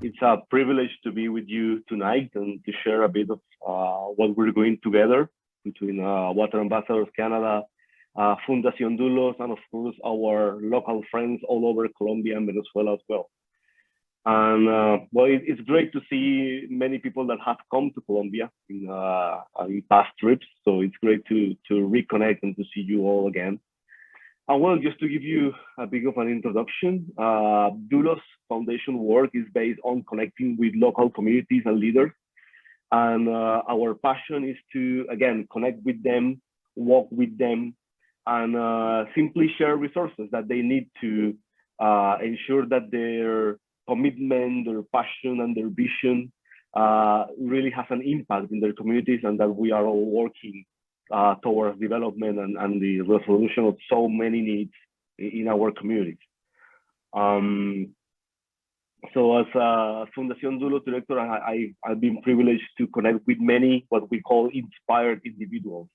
It's a privilege to be with you tonight and to share a bit of what we're doing together between Water Ambassadors Canada, Fundación Dulos, and of course our local friends all over Colombia and Venezuela as well. And well, it's great to see many people that have come to Colombia in past trips. So it's great to reconnect and to see you all again. And well, just to give you a bit of an introduction, Dulos Foundation work is based on connecting with local communities and leaders. And our passion is to, again, connect with them, walk with them, and simply share resources that they need to ensure that their commitment, their passion, and their vision really has an impact in their communities, and that we are all working towards development and the resolution of so many needs in our communities. So as a Fundación Dulos director, I've been privileged to connect with many what we call inspired individuals.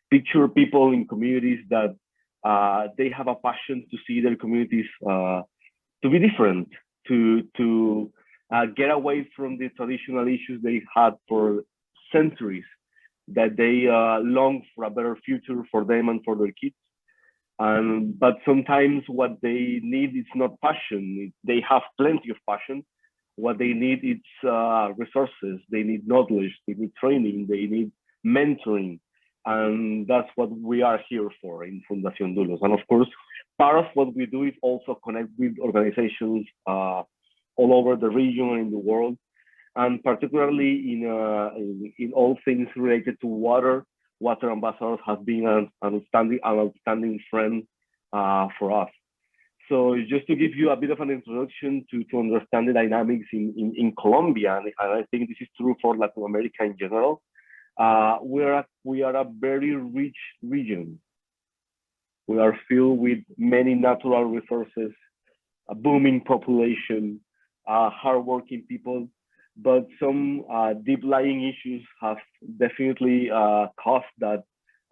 Picture people in communities that they have a passion to see their communities to be different, to get away from the traditional issues they had for centuries, that they long for a better future for them and for their kids. But sometimes what they need is not passion. They have plenty of passion. What they need is resources. They need knowledge. They need training. They need mentoring. And that's what we are here for in Fundación Dulos. And of course, part of what we do is also connect with organizations all over the region and in the world, and particularly in all things related to water. Water Ambassadors have been an outstanding friend for us. So just to give you a bit of an introduction to understand the dynamics in Colombia, and I think this is true for Latin America in general, we are a very rich region. We are filled with many natural resources, a booming population, hardworking people, but some deep-lying issues have definitely caused that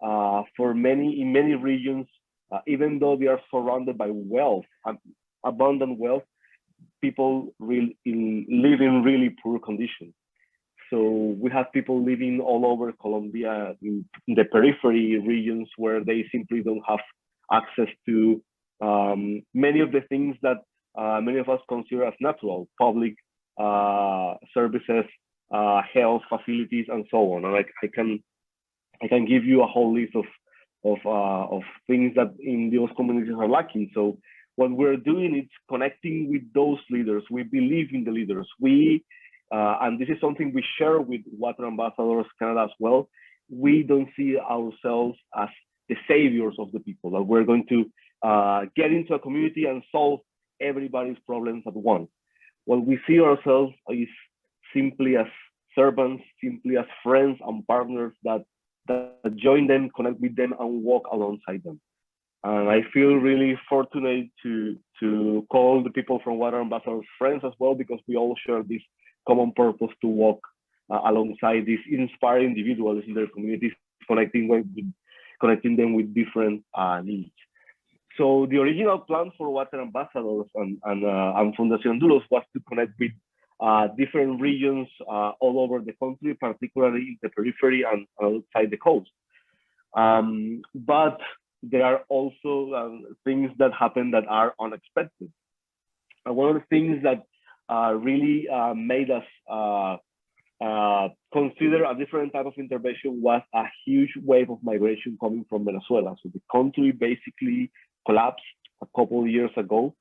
in many regions, even though they are surrounded by wealth, abundant wealth, people live in really poor conditions. So we have people living all over Colombia in the periphery regions where they simply don't have access to many of the things that many of us consider as natural, public services, health facilities, and so on. And I can give you a whole list of things that in those communities are lacking. So what we're doing is connecting with those leaders. We believe in the leaders. And this is something we share with Water Ambassadors Canada as well. We don't see ourselves as the saviors of the people, that we're going to get into a community and solve everybody's problems at once. What we see ourselves is simply as servants, simply as friends and partners that join them, connect with them, and walk alongside them. And I feel really fortunate to call the people from Water Ambassadors friends as well, because we all share this common purpose to walk alongside these inspiring individuals in their communities, connecting them with different needs. So the original plan for Water Ambassadors and Fundación Dulos was to connect with different regions all over the country, particularly in the periphery and outside the coast. But there are also things that happen that are unexpected. And one of the things that really made us consider a different type of intervention was a huge wave of migration coming from Venezuela. So the country basically collapsed a couple of years ago.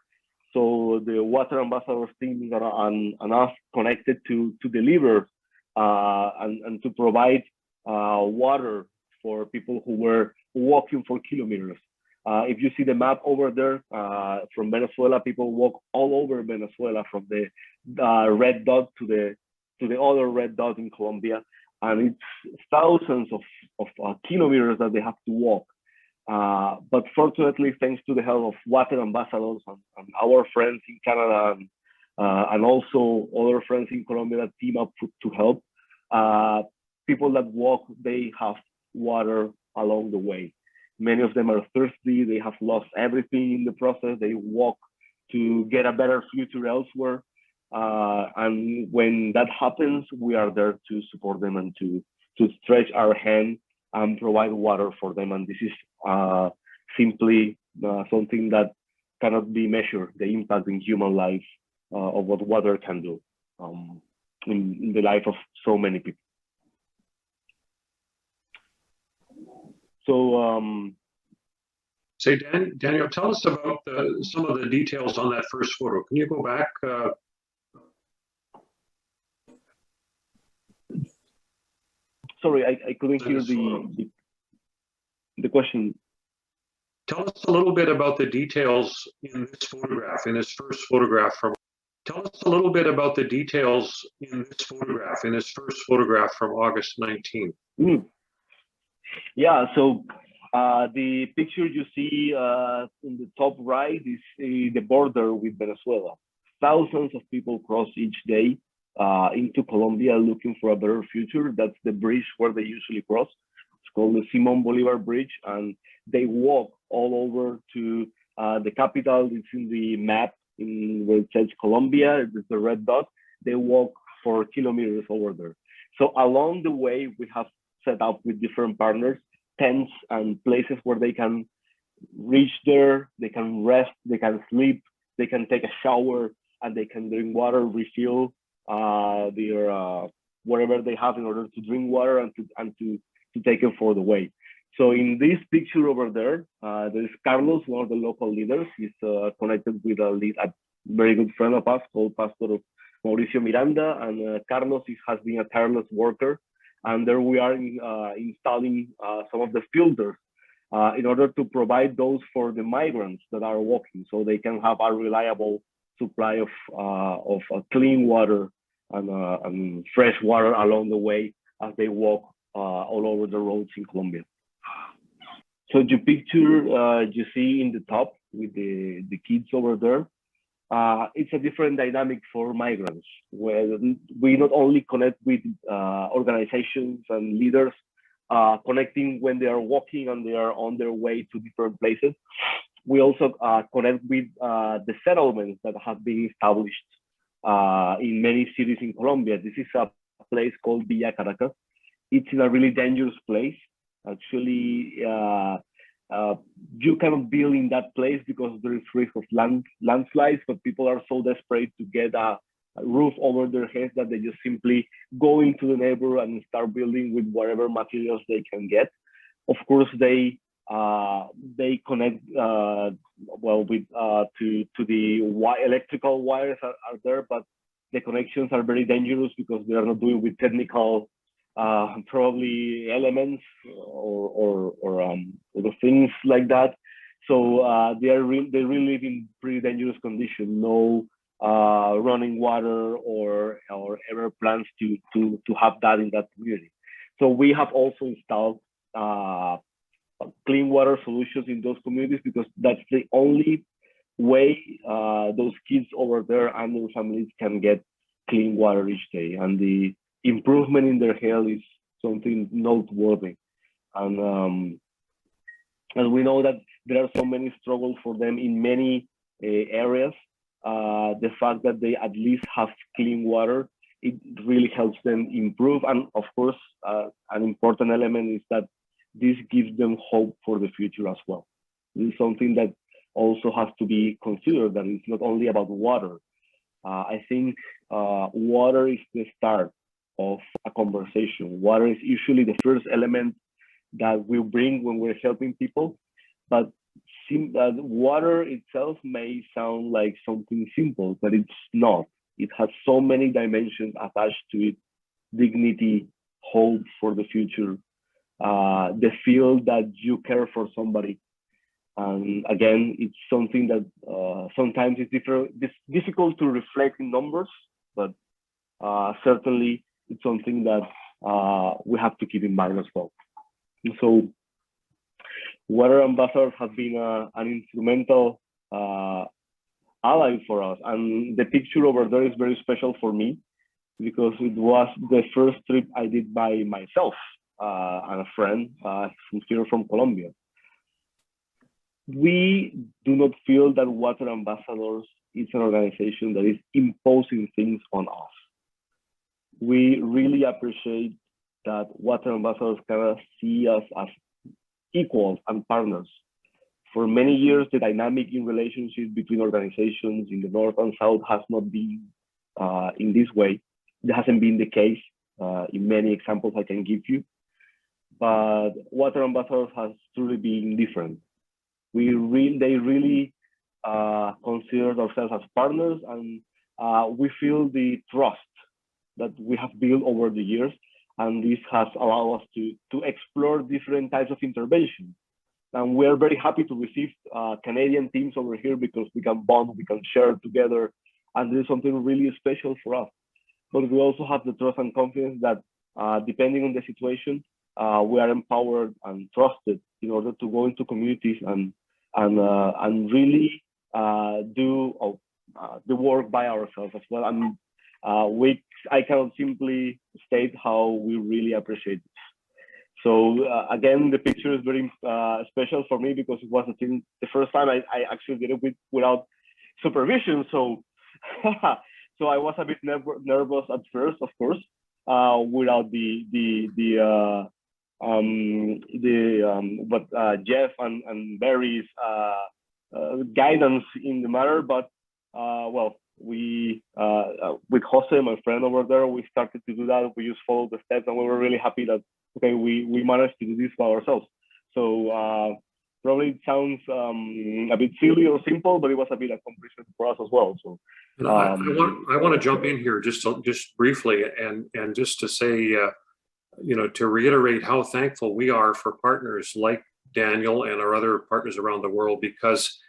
So the Water Ambassadors team and us connected to deliver and to provide water for people who were walking for kilometers. If you see the map over there, from Venezuela, people walk all over Venezuela, from the red dot to the other red dot in Colombia, and it's thousands of kilometers that they have to walk. But fortunately, thanks to the help of Water Ambassadors and our friends in Canada and also other friends in Colombia that team up to help, people that walk, they have water along the way. Many of them are thirsty. They have lost everything in the process. They walk to get a better future elsewhere. And when that happens, we are there to support them and to stretch our hand and provide water for them. And this is simply something that cannot be measured, the impact in human life of what water can do in the life of so many people. So, say, Daniel, tell us about some of the details on that first photo. Can you go back? Sorry, I couldn't hear the question. Tell us a little bit about the details in this photograph, in this first photograph from. Tell us a little bit about the details in this photograph, in this first photograph from August 19th. Yeah, so the picture you see in the top right is the border with Venezuela. Thousands of people cross each day into Colombia looking for a better future. That's the bridge where they usually cross. It's called the Simon Bolivar Bridge, and they walk all over to the capital. It's in the map where it says Colombia. It's the red dot. They walk for kilometers over there. So along the way, we have set up with different partners tents and places where they can reach there, they can rest, they can sleep, they can take a shower, and they can drink water, refill their whatever they have in order to drink water and to take it for the way. So in this picture over there, there's Carlos, one of the local leaders. He's connected with a very good friend of us called Pastor Mauricio Miranda, and Carlos has been a tireless worker. And there we are installing some of the filters in order to provide those for the migrants that are walking, so they can have a reliable supply of clean water and fresh water along the way as they walk all over the roads in Colombia. So the picture you see in the top with the kids over there, it's a different dynamic for migrants, where we not only connect with organizations and leaders connecting when they are walking and they are on their way to different places. We also connect with the settlements that have been established in many cities in Colombia. This is a place called Villa Caracas. It's in a really dangerous place. Actually, you cannot build in that place because there is risk of landslides, but people are so desperate to get a roof over their heads that they just simply go into the neighborhood and start building with whatever materials they can get. Of course, they connect well with to the electrical wires are there, but the connections are very dangerous because they are not doing with technical probably elements or things like that. So they really live in pretty dangerous conditions. No running water or ever plans to have that in that community. So we have also installed clean water solutions in those communities because that's the only way those kids over there and their families can get clean water each day. And the improvement in their health is something noteworthy. And we know that there are so many struggles for them in many areas. The fact that they at least have clean water, it really helps them improve. And of course, an important element is that this gives them hope for the future as well. This is something that also has to be considered, that it's not only about water. I think water is the start of a conversation. Water is usually the first element that we bring when we're helping people, but water itself may sound like something simple, but it's not. It has so many dimensions attached to it: dignity, hope for the future, the feel that you care for somebody. And again, it's something that sometimes it's difficult to reflect in numbers, but certainly it's something that we have to keep in mind as well. So water ambassadors have been an instrumental ally for us. And the picture over there is very special for me because it was the first trip I did by myself and a friend who's here from Colombia. We do not feel that water ambassadors it's an organization that is imposing things on us. We really appreciate that water ambassadors can see us as equals and partners. For many years, the dynamic in relationships between organizations in the North and South has not been in this way. It hasn't been the case in many examples I can give you. But water ambassadors has truly been different. They really consider ourselves as partners, and we feel the trust that we have built over the years, and this has allowed us to explore different types of intervention. And we are very happy to receive Canadian teams over here because we can bond, we can share together, and this is something really special for us. But we also have the trust and confidence that depending on the situation, we are empowered and trusted in order to go into communities and really do the work by ourselves as well. And I cannot simply state how we really appreciate it. So again, the picture is very special for me because it was the first time I actually did it without supervision. So so I was a bit nervous at first, of course, without Jeff and Barry's guidance in the matter. But well, we with Jose, my friend over there, we started to do that. We just followed the steps, and we were really happy that okay, we managed to do this by ourselves. So probably it sounds a bit silly or simple, but it was a bit accomplishment for us as well. So I want to jump in here just briefly and just to say, to reiterate how thankful we are for partners like Daniel and our other partners around the world, because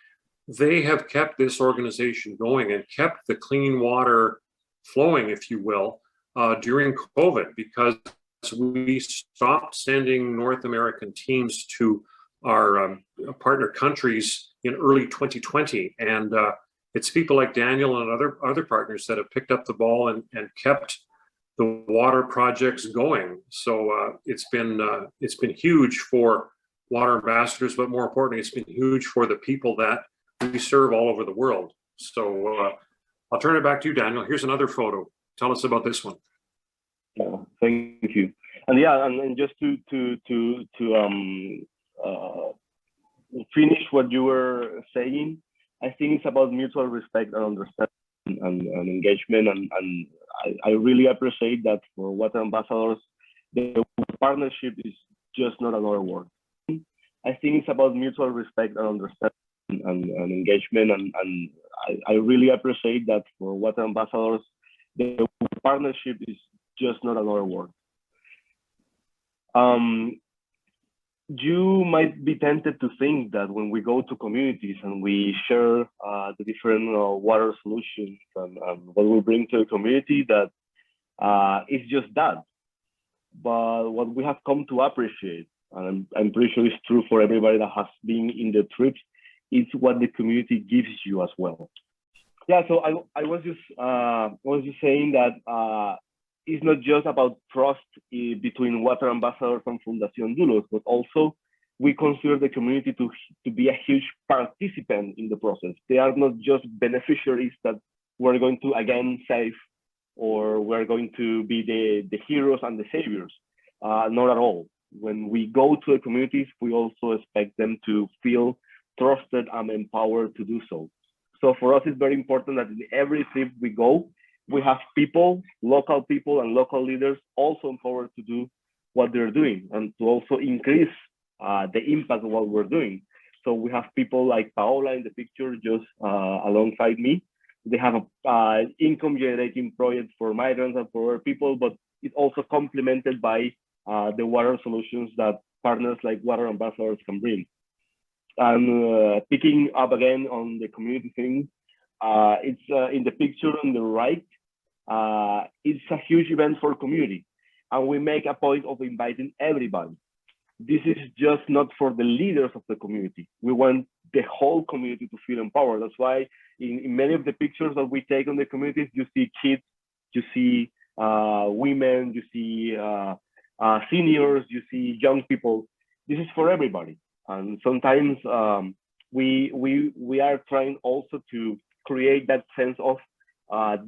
they have kept this organization going and kept the clean water flowing, if you will, during COVID, because we stopped sending North American teams to our partner countries in early 2020. And it's people like Daniel and other partners that have picked up the ball and kept the water projects going. So it's been huge for water ambassadors, but more importantly, it's been huge for the people that we serve all over the world. So I'll turn it back to you, Daniel. Here's another photo. Tell us about this one. Yeah, thank you. And yeah, and just to finish what you were saying, I think it's about mutual respect and understanding and engagement. And I really appreciate that for water ambassadors, the partnership is just not another word. I think it's about mutual respect and understanding and engagement. And I really appreciate that for water ambassadors, the partnership is just not another word. You might be tempted to think that when we go to communities and we share the different water solutions and what we bring to the community, that it's just that. But what we have come to appreciate, and I'm pretty sure it's true for everybody that has been in the trips, it's what the community gives you as well. Yeah, so I was just saying that it's not just about trust between water ambassadors and Fundación Dulos, but also we consider the community to be a huge participant in the process. They are not just beneficiaries that we're going to again save, or we're going to be the heroes and the saviors. Not at all. When we go to the communities, we also expect them to feel trusted and empowered to do so. So for us, it's very important that in every trip we go, we have people, local people and local leaders also empowered to do what they're doing and to also increase the impact of what we're doing. So we have people like Paola in the picture just alongside me. They have an income generating project for migrants and for our people, but it's also complemented by the water solutions that partners like water ambassadors can bring. And picking up again on the community thing, it's in the picture on the right. It's a huge event for community, and we make a point of inviting everybody. This is just not for the leaders of the community. We want the whole community to feel empowered. That's why in many of the pictures that we take on the communities, you see kids, you see women, you see seniors, you see young people. This is for everybody. And sometimes we are trying also to create that sense of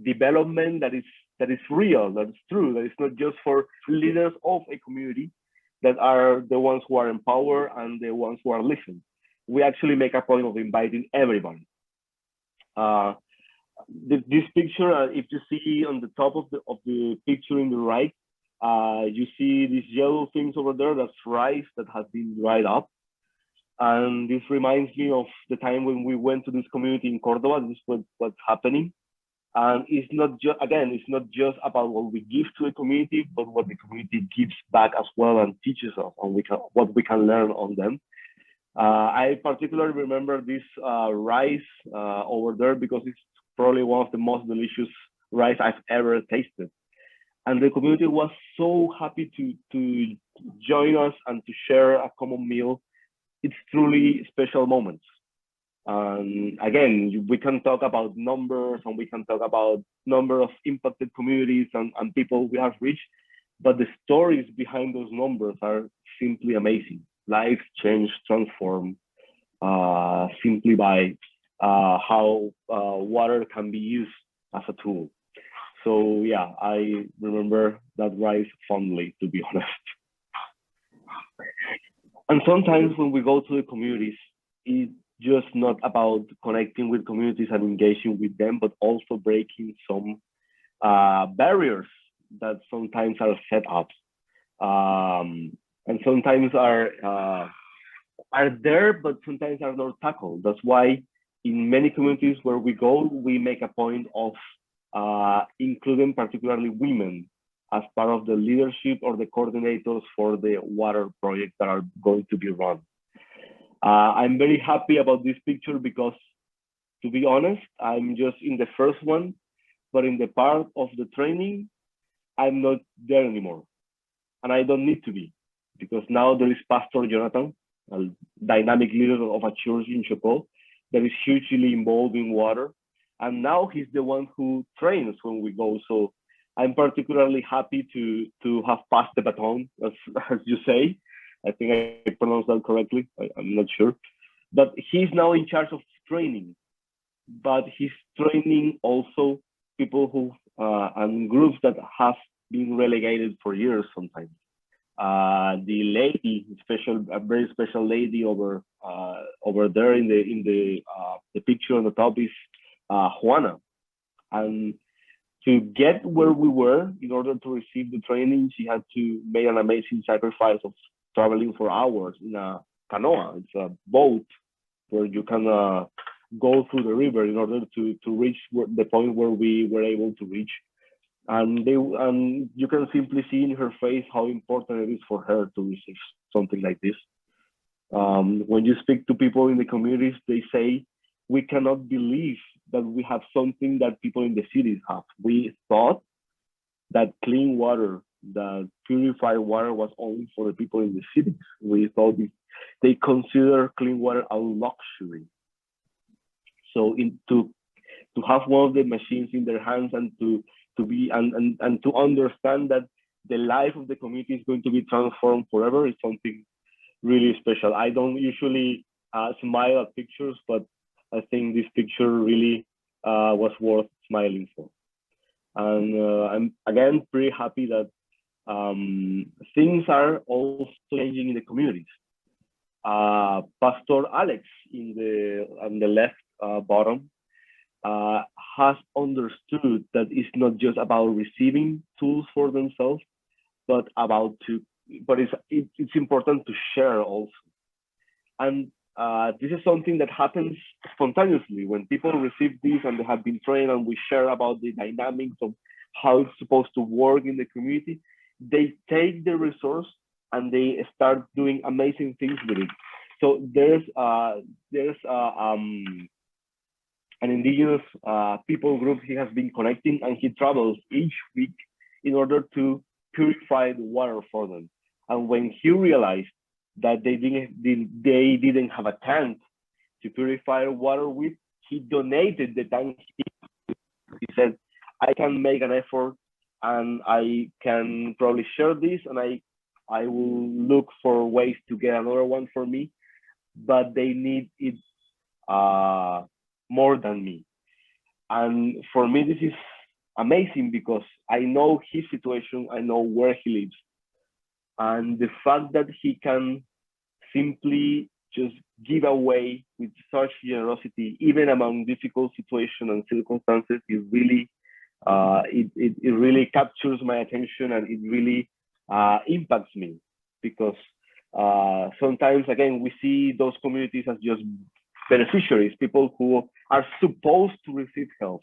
development that is real, that is true, that is not just for leaders of a community that are the ones who are in power and the ones who are listening. We actually make a point of inviting everybody. Uh, this picture, if you see on the top of the picture in the right, you see these yellow things over there. That's rice that has been dried up. And this reminds me of the time when we went to this community in Cordoba. This is what's happening. And it's not just, again, it's not just about what we give to the community, but what the community gives back as well and teaches us, and what we can learn on them. I particularly remember this rice over there because it's probably one of the most delicious rice I've ever tasted. And the community was so happy to join us and to share a common meal. It's truly special moments. Again, we can talk about numbers and we can talk about number of impacted communities and people we have reached, but the stories behind those numbers are simply amazing. Lives change, transform simply by how water can be used as a tool. So yeah, I remember that rice fondly, to be honest. And sometimes when we go to the communities, it's just not about connecting with communities and engaging with them, but also breaking some barriers that sometimes are set up and sometimes are there, but sometimes are not tackled. That's why in many communities where we go, we make a point of including particularly women as part of the leadership or the coordinators for the water projects that are going to be run. I'm very happy about this picture because, to be honest, I'm just in the first one, but in the part of the training, I'm not there anymore. And I don't need to be, because now there is Pastor Jonathan, a dynamic leader of a church in Chocó that is hugely involved in water. And now he's the one who trains when we go. So I'm particularly happy to have passed the baton, as you say. I think I pronounced that correctly. I'm not sure. But he's now in charge of training. But he's training also people who and groups that have been relegated for years sometimes. The lady, a very special lady over there in the picture on the top is Juana. And to get where we were, in order to receive the training, she had to make an amazing sacrifice of traveling for hours in a canoa. It's a boat where you can go through the river in order to reach the point where we were able to reach. And you can simply see in her face how important it is for her to receive something like this. When you speak to people in the communities, they say, we cannot believe that we have something that people in the cities have. We thought that clean water, that purified water was only for the people in the cities. We thought they consider clean water a luxury. So to have one of the machines in their hands and to be and to understand that the life of the community is going to be transformed forever is something really special. I don't usually smile at pictures, but I think this picture really was worth smiling for. And I'm again pretty happy that things are also changing in the communities. Pastor Alex on the left bottom has understood that it's not just about receiving tools for themselves, but it's important to share also. And this is something that happens spontaneously when people receive this and they have been trained and we share about the dynamics of how it's supposed to work in the community. They take the resource and they start doing amazing things with it. So there's an indigenous people group he has been connecting, and he travels each week in order to purify the water for them. And when he realized that they didn't have a tank to purify water with, he donated the tank. He said, I can make an effort and I can probably share this, and I will look for ways to get another one for me, but they need it more than me. And for me, this is amazing because I know his situation, I know where he lives, and the fact that he can simply just give away with such generosity, even among difficult situations and circumstances, is really it really captures my attention, and it really impacts me because sometimes again we see those communities as just beneficiaries, people who are supposed to receive help,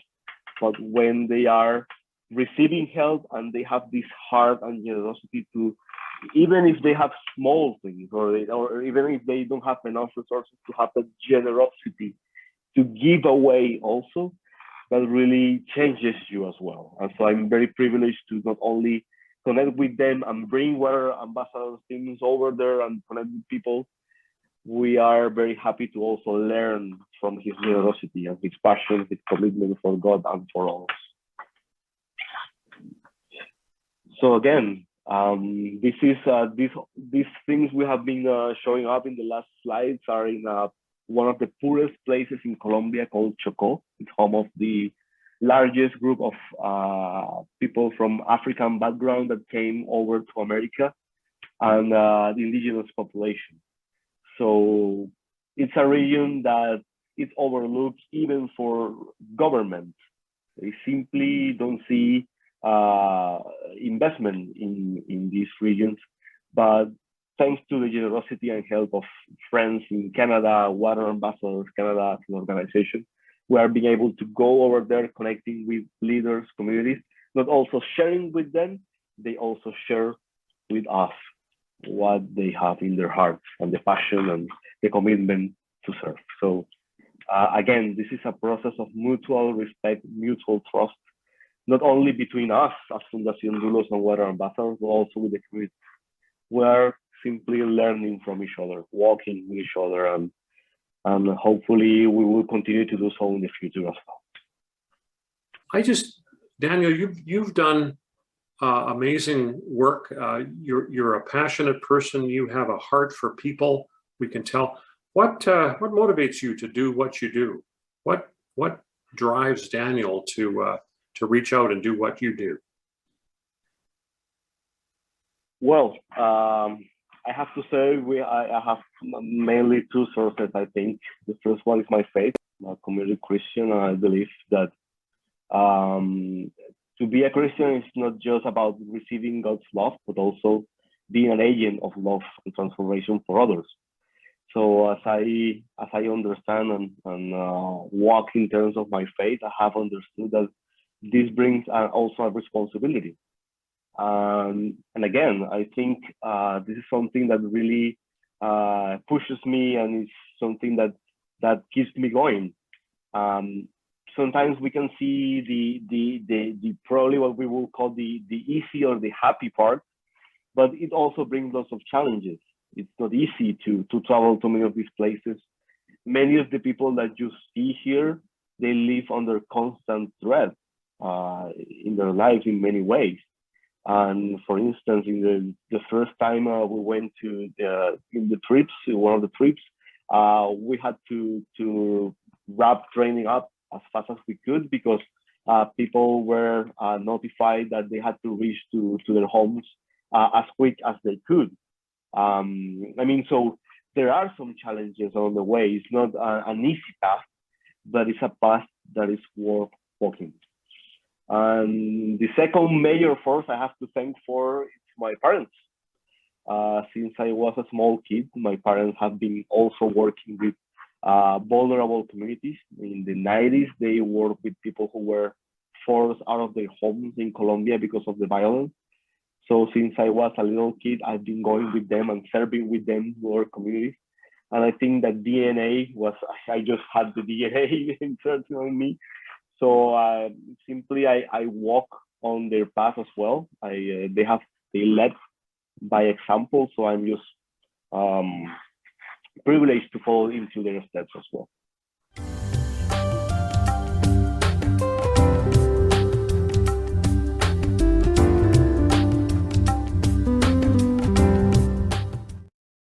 but when they are receiving help and they have this heart and generosity to, even if they have small things, or even if they don't have enough resources, to have the generosity to give away also, that really changes you as well. And so I'm very privileged to not only connect with them and bring water ambassadors teams over there and connect with people. We are very happy to also learn from his generosity and his passion, his commitment for God and for us. So again, this is these things we have been showing up in the last slides are in one of the poorest places in Colombia called Chocó. It's home of the largest group of people from African background that came over to America, and the indigenous population. So it's a region that is overlooked even for government. They simply don't see investment in these regions, but thanks to the generosity and help of friends in Canada, Water Ambassadors Canada, an organization, we are being able to go over there, connecting with leaders, communities, not also sharing with them, they also share with us what they have in their hearts and the passion and the commitment to serve. So again, this is a process of mutual respect, mutual trust, not only between us as Fundación Dulos and Water Ambassadors, but also with the community. We are simply learning from each other, walking with each other, and hopefully we will continue to do so in the future as well. Daniel, you've done amazing work. You're a passionate person. You have a heart for people. We can tell. What motivates you to do what you do? What drives Daniel to reach out and do what you do? Well, I have to say I have mainly two sources, I think. The first one is my faith. I'm a committed Christian, and I believe that to be a Christian is not just about receiving God's love, but also being an agent of love and transformation for others. So as I understand and walk in terms of my faith, I have understood that this brings also a responsibility. And again, I think this is something that really pushes me, and it's something that keeps me going. Sometimes we can see the probably what we will call the easy or the happy part, but it also brings lots of challenges. It's not easy to travel to many of these places. Many of the people that you see here, they live under constant threat in their lives in many ways. And for instance, in the first time we went to one of the trips, we had to wrap training up as fast as we could because people were notified that they had to reach to their homes as quick as they could. So there are some challenges on the way. It's not an easy path, but it's a path that is worth walking. And the second major force I have to thank for is my parents. Since I was a small kid, my parents have been also working with vulnerable communities. In the 90s, they worked with people who were forced out of their homes in Colombia because of the violence. So since I was a little kid, I've been going with them and serving with them in our communities. And I think that DNA I just had the DNA inserted on me. So simply I walk on their path as well. They led by example. So I'm just privileged to follow into their steps as well.